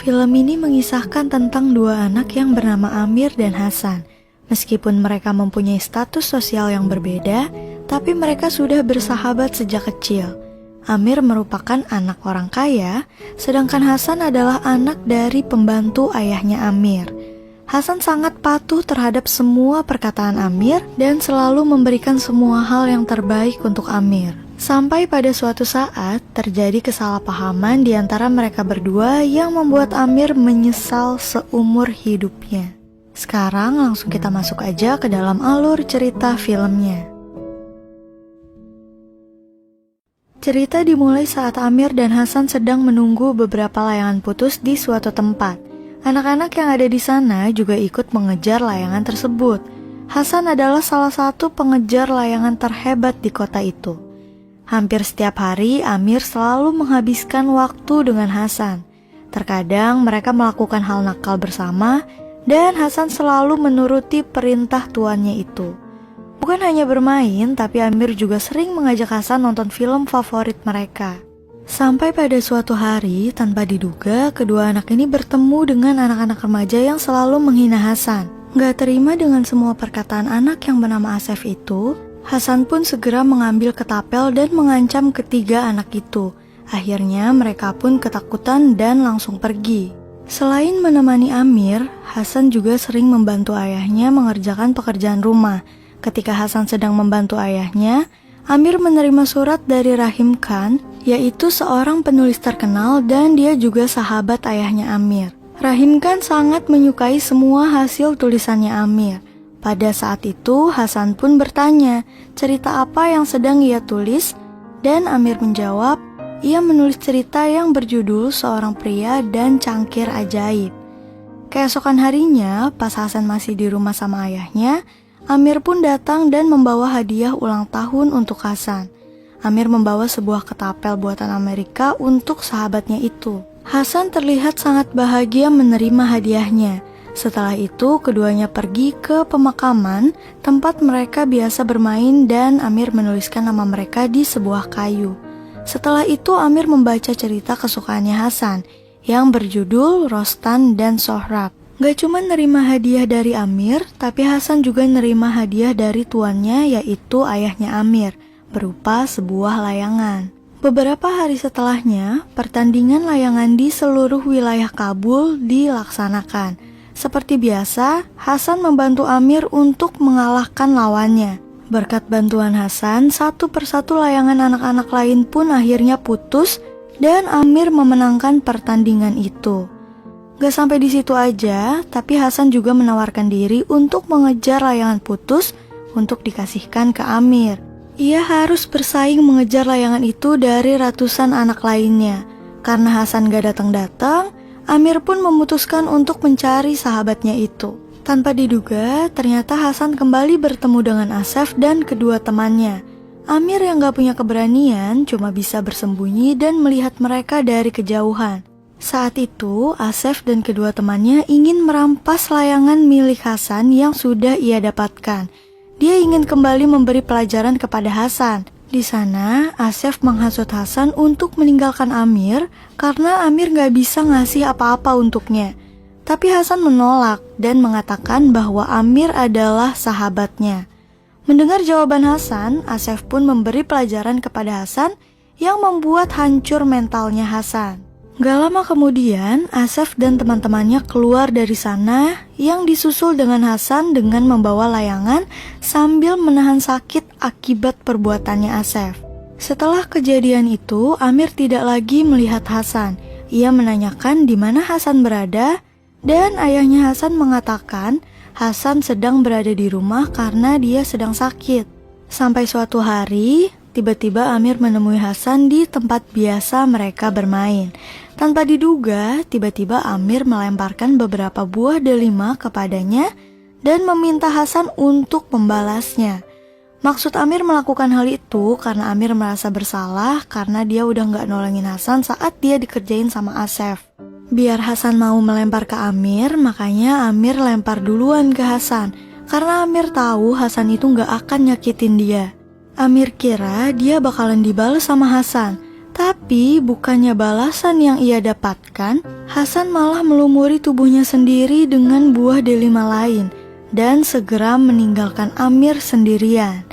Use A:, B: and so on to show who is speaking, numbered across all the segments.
A: Film ini mengisahkan tentang dua anak yang bernama Amir dan Hasan. Meskipun mereka mempunyai status sosial yang berbeda, tapi mereka sudah bersahabat sejak kecil. Amir merupakan anak orang kaya, sedangkan Hasan adalah anak dari pembantu ayahnya Amir. Hasan sangat patuh terhadap semua perkataan Amir dan selalu memberikan semua hal yang terbaik untuk Amir. Sampai pada suatu saat terjadi kesalahpahaman di antara mereka berdua yang membuat Amir menyesal seumur hidupnya. Sekarang langsung kita masuk aja ke dalam alur cerita filmnya. Cerita dimulai saat Amir dan Hasan sedang menunggu beberapa layangan putus di suatu tempat. Anak-anak yang ada di sana juga ikut mengejar layangan tersebut. Hasan adalah salah satu pengejar layangan terhebat di kota itu. Hampir setiap hari Amir selalu menghabiskan waktu dengan Hasan. Terkadang mereka melakukan hal nakal bersama dan Hasan selalu menuruti perintah tuannya itu. Bukan hanya bermain, tapi Amir juga sering mengajak Hasan nonton film favorit mereka. Sampai pada suatu hari, tanpa diduga, kedua anak ini bertemu dengan anak-anak remaja yang selalu menghina Hasan. Gak terima dengan semua perkataan anak yang bernama Asef itu, Hasan pun segera mengambil ketapel dan mengancam ketiga anak itu. Akhirnya mereka pun ketakutan dan langsung pergi. Selain menemani Amir, Hasan juga sering membantu ayahnya mengerjakan pekerjaan rumah. Ketika Hasan sedang membantu ayahnya, Amir menerima surat dari Rahim Khan, yaitu seorang penulis terkenal dan dia juga sahabat ayahnya Amir. Rahim Khan sangat menyukai semua hasil tulisannya Amir. Pada saat itu, Hasan pun bertanya, cerita apa yang sedang ia tulis? Dan Amir menjawab, ia menulis cerita yang berjudul Seorang Pria dan Cangkir Ajaib. Keesokan harinya, pas Hasan masih di rumah sama ayahnya, Amir pun datang dan membawa hadiah ulang tahun untuk Hasan. Amir membawa sebuah ketapel buatan Amerika untuk sahabatnya itu. Hasan terlihat sangat bahagia menerima hadiahnya. Setelah itu, keduanya pergi ke pemakaman, tempat mereka biasa bermain dan Amir menuliskan nama mereka di sebuah kayu. Setelah itu, Amir membaca cerita kesukaannya Hasan, yang berjudul Rostan dan Sohrab. Gak cuma nerima hadiah dari Amir, tapi Hasan juga nerima hadiah dari tuannya, yaitu ayahnya Amir, berupa sebuah layangan. Beberapa hari setelahnya, pertandingan layangan di seluruh wilayah Kabul dilaksanakan. Seperti biasa, Hasan membantu Amir untuk mengalahkan lawannya. Berkat bantuan Hasan, satu persatu layangan anak-anak lain pun akhirnya putus dan Amir memenangkan pertandingan itu. Gak sampai di situ aja, tapi Hasan juga menawarkan diri untuk mengejar layangan putus untuk dikasihkan ke Amir. Ia harus bersaing mengejar layangan itu dari ratusan anak lainnya. Karena Hasan gak datang-datang, Amir pun memutuskan untuk mencari sahabatnya itu. Tanpa diduga, ternyata Hasan kembali bertemu dengan Asef dan kedua temannya. Amir yang gak punya keberanian cuma bisa bersembunyi dan melihat mereka dari kejauhan. Saat itu, Asef dan kedua temannya ingin merampas layangan milik Hasan yang sudah ia dapatkan. Dia ingin kembali memberi pelajaran kepada Hasan. Di sana, Asef menghasut Hasan untuk meninggalkan Amir karena Amir gak bisa ngasih apa-apa untuknya. Tapi Hasan menolak dan mengatakan bahwa Amir adalah sahabatnya. Mendengar jawaban Hasan, Asef pun memberi pelajaran kepada Hasan yang membuat hancur mentalnya Hasan. Gak lama kemudian, Asef dan teman-temannya keluar dari sana yang disusul dengan Hasan dengan membawa layangan sambil menahan sakit akibat perbuatannya Asef. Setelah kejadian itu, Amir tidak lagi melihat Hasan. Ia menanyakan di mana Hasan berada dan ayahnya Hasan mengatakan Hasan sedang berada di rumah karena dia sedang sakit. Sampai suatu hari, tiba-tiba Amir menemui Hasan di tempat biasa mereka bermain. Tanpa diduga, tiba-tiba Amir melemparkan beberapa buah delima kepadanya dan meminta Hasan untuk membalasnya. Maksud Amir melakukan hal itu karena Amir merasa bersalah karena dia udah gak nolongin Hasan saat dia dikerjain sama Asef. Biar Hasan mau melempar ke Amir, makanya Amir lempar duluan ke Hasan. Karena Amir tahu Hasan itu gak akan nyakitin dia. Amir kira dia bakalan dibalas sama Hasan. Tapi bukannya balasan yang ia dapatkan, Hasan malah melumuri tubuhnya sendiri dengan buah delima lain dan segera meninggalkan Amir sendirian.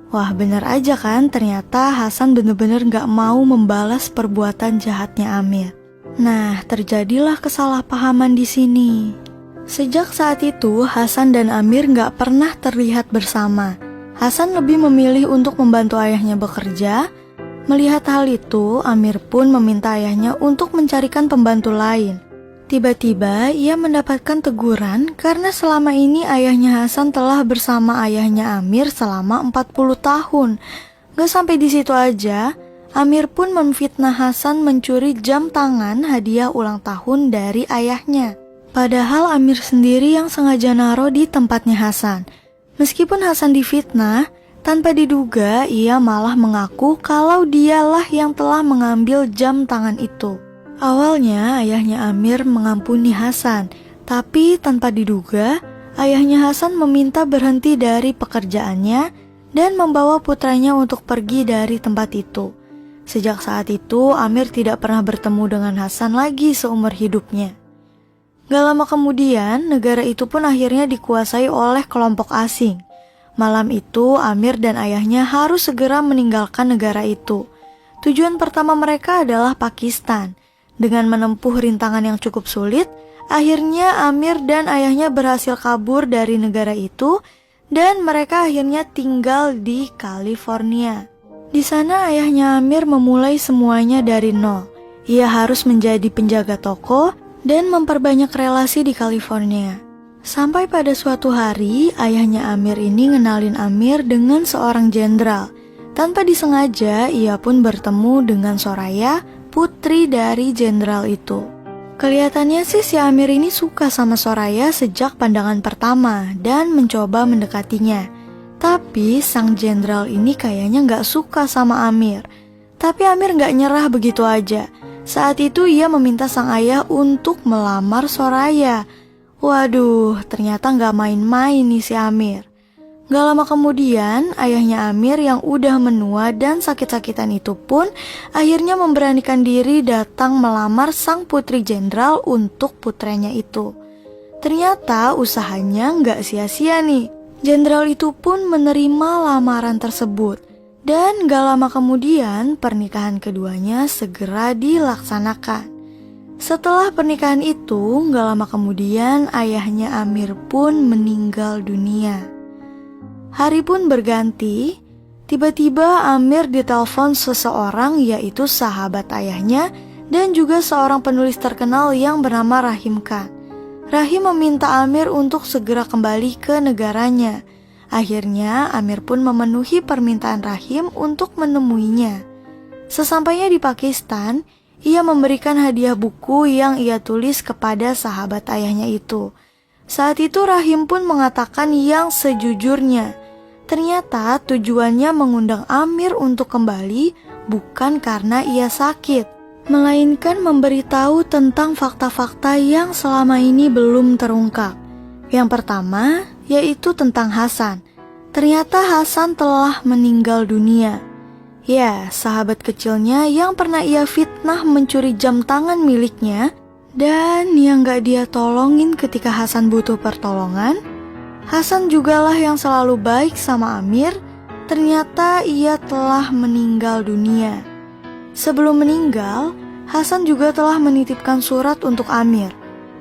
A: Wah, bener aja kan, ternyata Hasan bener-bener gak mau membalas perbuatan jahatnya Amir. Nah, terjadilah kesalahpahaman di sini. Sejak saat itu, Hasan dan Amir gak pernah terlihat bersama. Hasan lebih memilih untuk membantu ayahnya bekerja. Melihat hal itu, Amir pun meminta ayahnya untuk mencarikan pembantu lain. Tiba-tiba ia mendapatkan teguran karena selama ini ayahnya Hasan telah bersama ayahnya Amir selama 40 tahun. Gak sampai di situ aja, Amir pun memfitnah Hasan mencuri jam tangan hadiah ulang tahun dari ayahnya. Padahal Amir sendiri yang sengaja naruh di tempatnya Hasan. Meskipun Hasan difitnah, tanpa diduga ia malah mengaku kalau dialah yang telah mengambil jam tangan itu. Awalnya ayahnya Amir mengampuni Hasan, tapi tanpa diduga ayahnya Hasan meminta berhenti dari pekerjaannya dan membawa putranya untuk pergi dari tempat itu. Sejak saat itu Amir tidak pernah bertemu dengan Hasan lagi seumur hidupnya. Gak lama kemudian negara itu pun akhirnya dikuasai oleh kelompok asing. Malam itu Amir dan ayahnya harus segera meninggalkan negara itu. Tujuan pertama mereka adalah Pakistan. Dengan menempuh rintangan yang cukup sulit, akhirnya Amir dan ayahnya berhasil kabur dari negara itu dan mereka akhirnya tinggal di California. Di sana ayahnya Amir memulai semuanya dari nol. Ia harus menjadi penjaga toko dan memperbanyak relasi di California. Sampai pada suatu hari, ayahnya Amir ini ngenalin Amir dengan seorang jenderal. Tanpa disengaja, ia pun bertemu dengan Soraya, putri dari jenderal itu. Kelihatannya sih si Amir ini suka sama Soraya sejak pandangan pertama dan mencoba mendekatinya. Tapi sang jenderal ini kayaknya gak suka sama Amir. Tapi Amir gak nyerah begitu aja. Saat itu ia meminta sang ayah untuk melamar Soraya. Waduh, ternyata gak main-main nih si Amir. Gak lama kemudian, ayahnya Amir yang udah menua dan sakit-sakitan itu pun akhirnya memberanikan diri datang melamar sang putri jenderal untuk putranya itu. Ternyata usahanya gak sia-sia nih. Jenderal itu pun menerima lamaran tersebut. Dan gak lama kemudian, pernikahan keduanya segera dilaksanakan. Setelah pernikahan itu, gak lama kemudian ayahnya Amir pun meninggal dunia. Hari pun berganti, tiba-tiba Amir ditelepon seseorang yaitu sahabat ayahnya dan juga seorang penulis terkenal yang bernama Rahim Khan. Rahim meminta Amir untuk segera kembali ke negaranya. Akhirnya Amir pun memenuhi permintaan Rahim untuk menemuinya. Sesampainya di Pakistan, ia memberikan hadiah buku yang ia tulis kepada sahabat ayahnya itu. Saat itu Rahim pun mengatakan yang sejujurnya. Ternyata tujuannya mengundang Amir untuk kembali bukan karena ia sakit, melainkan memberitahu tentang fakta-fakta yang selama ini belum terungkap. Yang pertama, yaitu tentang Hasan. Ternyata Hasan telah meninggal dunia. Ya, sahabat kecilnya yang pernah ia fitnah mencuri jam tangan miliknya dan yang gak dia tolongin ketika Hasan butuh pertolongan. Hasan jugalah yang selalu baik sama Amir. Ternyata ia telah meninggal dunia. Sebelum meninggal, Hasan juga telah menitipkan surat untuk Amir.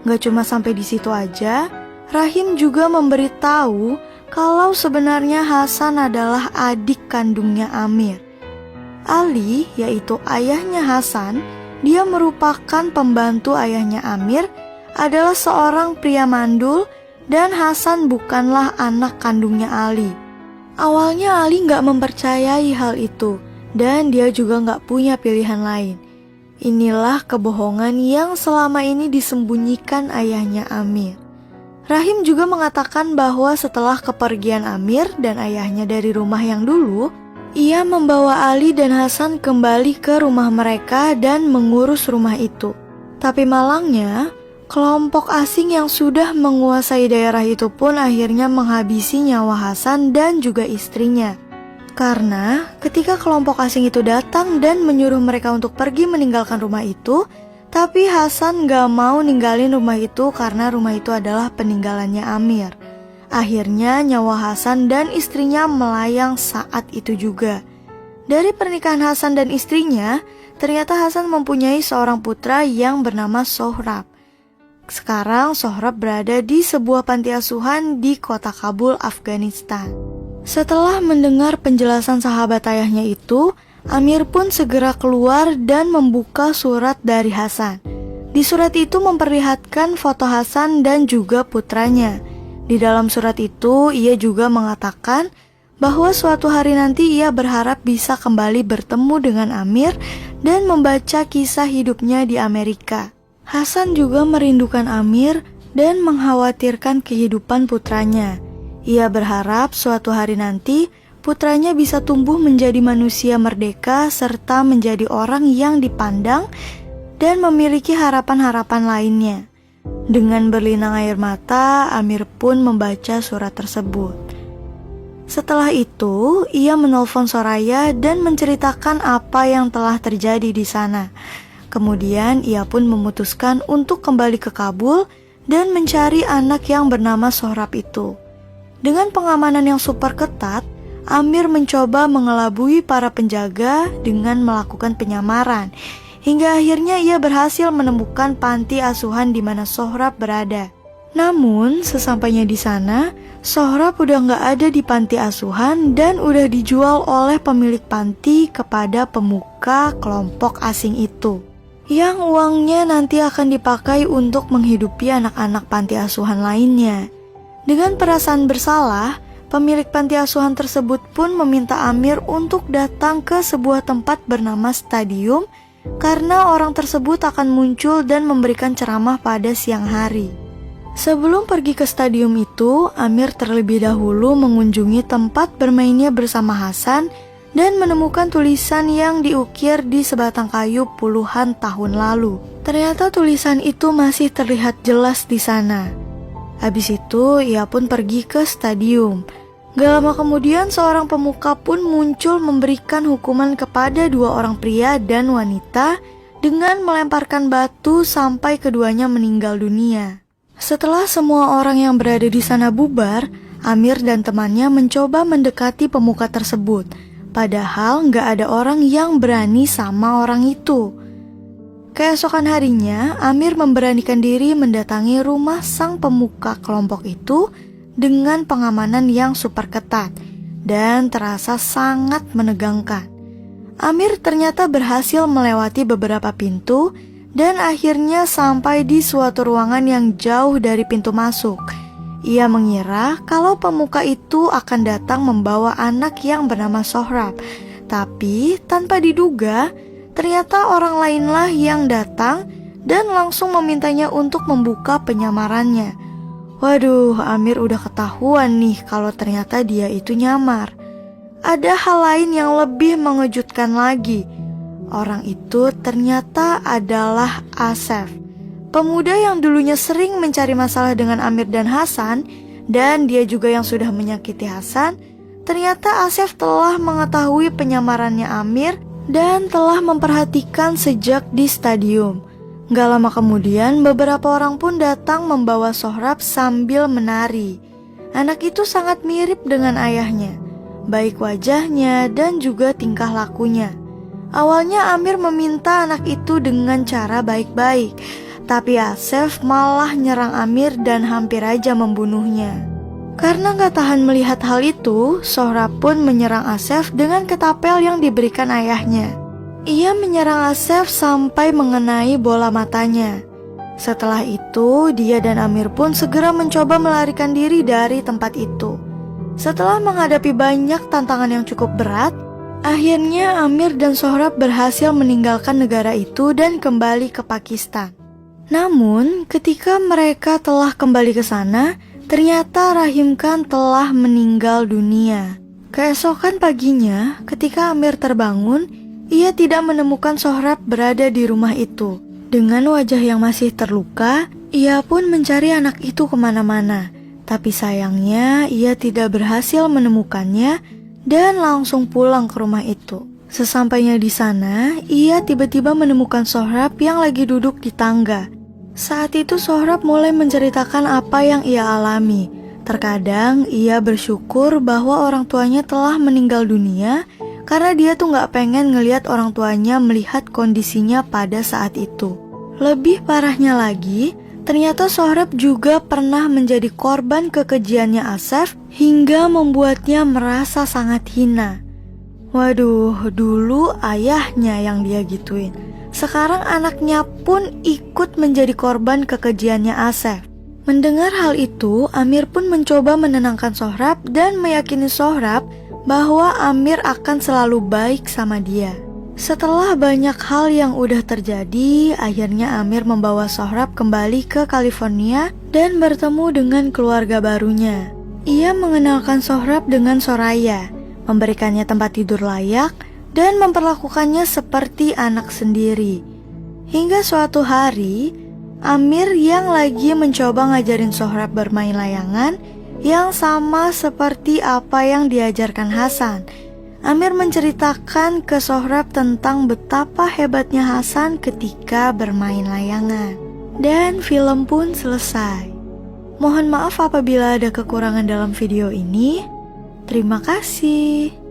A: Gak cuma sampai di situ aja, Rahim juga memberitahu kalau sebenarnya Hasan adalah adik kandungnya Amir. Ali, yaitu ayahnya Hasan, dia merupakan pembantu ayahnya Amir, adalah seorang pria mandul, dan Hasan bukanlah anak kandungnya Ali. Awalnya Ali gak mempercayai hal itu, dan dia juga gak punya pilihan lain. Inilah kebohongan yang selama ini disembunyikan ayahnya Amir. Rahim juga mengatakan bahwa setelah kepergian Amir dan ayahnya dari rumah yang dulu, ia membawa Ali dan Hasan kembali ke rumah mereka dan mengurus rumah itu. Tapi malangnya, kelompok asing yang sudah menguasai daerah itu pun akhirnya menghabisi nyawa Hasan dan juga istrinya. Karena ketika kelompok asing itu datang dan menyuruh mereka untuk pergi meninggalkan rumah itu, tapi Hasan gak mau ninggalin rumah itu karena rumah itu adalah peninggalannya Amir. Akhirnya nyawa Hasan dan istrinya melayang saat itu juga. Dari pernikahan Hasan dan istrinya, ternyata Hasan mempunyai seorang putra yang bernama Sohrab. Sekarang Sohrab berada di sebuah panti asuhan di kota Kabul, Afghanistan. Setelah mendengar penjelasan sahabat ayahnya itu, Amir pun segera keluar dan membuka surat dari Hasan. Di surat itu memperlihatkan foto Hasan dan juga putranya. Di dalam surat itu, ia juga mengatakan bahwa suatu hari nanti ia berharap bisa kembali bertemu dengan Amir dan membaca kisah hidupnya di Amerika. Hasan juga merindukan Amir dan mengkhawatirkan kehidupan putranya. Ia berharap suatu hari nanti putranya bisa tumbuh menjadi manusia merdeka serta menjadi orang yang dipandang dan memiliki harapan-harapan lainnya. Dengan berlinang air mata, Amir pun membaca surat tersebut. Setelah itu, ia menelpon Soraya dan menceritakan apa yang telah terjadi di sana. Kemudian ia pun memutuskan untuk kembali ke Kabul dan mencari anak yang bernama Sohrab itu. Dengan pengamanan yang super ketat, Amir mencoba mengelabui para penjaga dengan melakukan penyamaran. Hingga akhirnya ia berhasil menemukan panti asuhan di mana Sohrab berada. Namun, sesampainya di sana, Sohrab udah gak ada di panti asuhan dan udah dijual oleh pemilik panti kepada pemuka kelompok asing itu. Yang uangnya nanti akan dipakai untuk menghidupi anak-anak panti asuhan lainnya. Dengan perasaan bersalah, pemilik panti asuhan tersebut pun meminta Amir untuk datang ke sebuah tempat bernama stadium karena orang tersebut akan muncul dan memberikan ceramah pada siang hari. Sebelum pergi ke stadium itu, Amir terlebih dahulu mengunjungi tempat bermainnya bersama Hasan dan menemukan tulisan yang diukir di sebatang kayu puluhan tahun lalu. Ternyata tulisan itu masih terlihat jelas di sana. Habis itu, ia pun pergi ke stadium. Gak lama kemudian, seorang pemuka pun muncul memberikan hukuman kepada dua orang pria dan wanita dengan melemparkan batu sampai keduanya meninggal dunia. Setelah semua orang yang berada di sana bubar, Amir dan temannya mencoba mendekati pemuka tersebut. Padahal gak ada orang yang berani sama orang itu. Keesokan harinya, Amir memberanikan diri mendatangi rumah sang pemuka kelompok itu dengan pengamanan yang super ketat dan terasa sangat menegangkan. Amir ternyata berhasil melewati beberapa pintu dan akhirnya sampai di suatu ruangan yang jauh dari pintu masuk. Ia mengira kalau pemuka itu akan datang membawa anak yang bernama Sohrab, tapi tanpa diduga, ternyata orang lainlah yang datang dan langsung memintanya untuk membuka penyamarannya. Waduh, Amir udah ketahuan nih kalau ternyata dia itu nyamar. Ada hal lain yang lebih mengejutkan lagi. Orang itu ternyata adalah Asef, pemuda yang dulunya sering mencari masalah dengan Amir dan Hasan, dan dia juga yang sudah menyakiti Hasan. Ternyata Asef telah mengetahui penyamarannya Amir dan telah memperhatikan sejak di stadium. Gak lama kemudian, beberapa orang pun datang membawa Sohrab sambil menari. Anak itu sangat mirip dengan ayahnya, baik wajahnya dan juga tingkah lakunya. Awalnya Amir meminta anak itu dengan cara baik-baik, tapi Asef malah nyerang Amir dan hampir aja membunuhnya. Karena gak tahan melihat hal itu, Sohrab pun menyerang Asef dengan ketapel yang diberikan ayahnya. Ia menyerang Asef sampai mengenai bola matanya. Setelah itu, dia dan Amir pun segera mencoba melarikan diri dari tempat itu. Setelah menghadapi banyak tantangan yang cukup berat, akhirnya Amir dan Sohrab berhasil meninggalkan negara itu dan kembali ke Pakistan. Namun, ketika mereka telah kembali ke sana, ternyata Rahim Khan telah meninggal dunia. Keesokan paginya, ketika Amir terbangun, ia tidak menemukan Sohrab berada di rumah itu. Dengan wajah yang masih terluka, ia pun mencari anak itu kemana-mana. Tapi sayangnya, ia tidak berhasil menemukannya dan langsung pulang ke rumah itu. Sesampainya di sana, ia tiba-tiba menemukan Sohrab yang lagi duduk di tangga. Saat itu Sohrab mulai menceritakan apa yang ia alami. Terkadang ia bersyukur bahwa orang tuanya telah meninggal dunia karena dia tuh gak pengen ngelihat orang tuanya melihat kondisinya pada saat itu. Lebih parahnya lagi, ternyata Sohrab juga pernah menjadi korban kekejiannya Asef hingga membuatnya merasa sangat hina. Waduh, dulu ayahnya yang dia gituin. Sekarang anaknya pun ikut menjadi korban kekejiannya Asef. Mendengar hal itu, Amir pun mencoba menenangkan Sohrab dan meyakini Sohrab bahwa Amir akan selalu baik sama dia. Setelah banyak hal yang udah terjadi, akhirnya Amir membawa Sohrab kembali ke California dan bertemu dengan keluarga barunya. Ia mengenalkan Sohrab dengan Soraya, memberikannya tempat tidur layak, dan memperlakukannya seperti anak sendiri. Hingga suatu hari, Amir yang lagi mencoba ngajarin Sohrab bermain layangan yang sama seperti apa yang diajarkan Hasan. Amir menceritakan ke Sohrab tentang betapa hebatnya Hasan ketika bermain layangan. Dan film pun selesai. Mohon maaf apabila ada kekurangan dalam video ini. Terima kasih.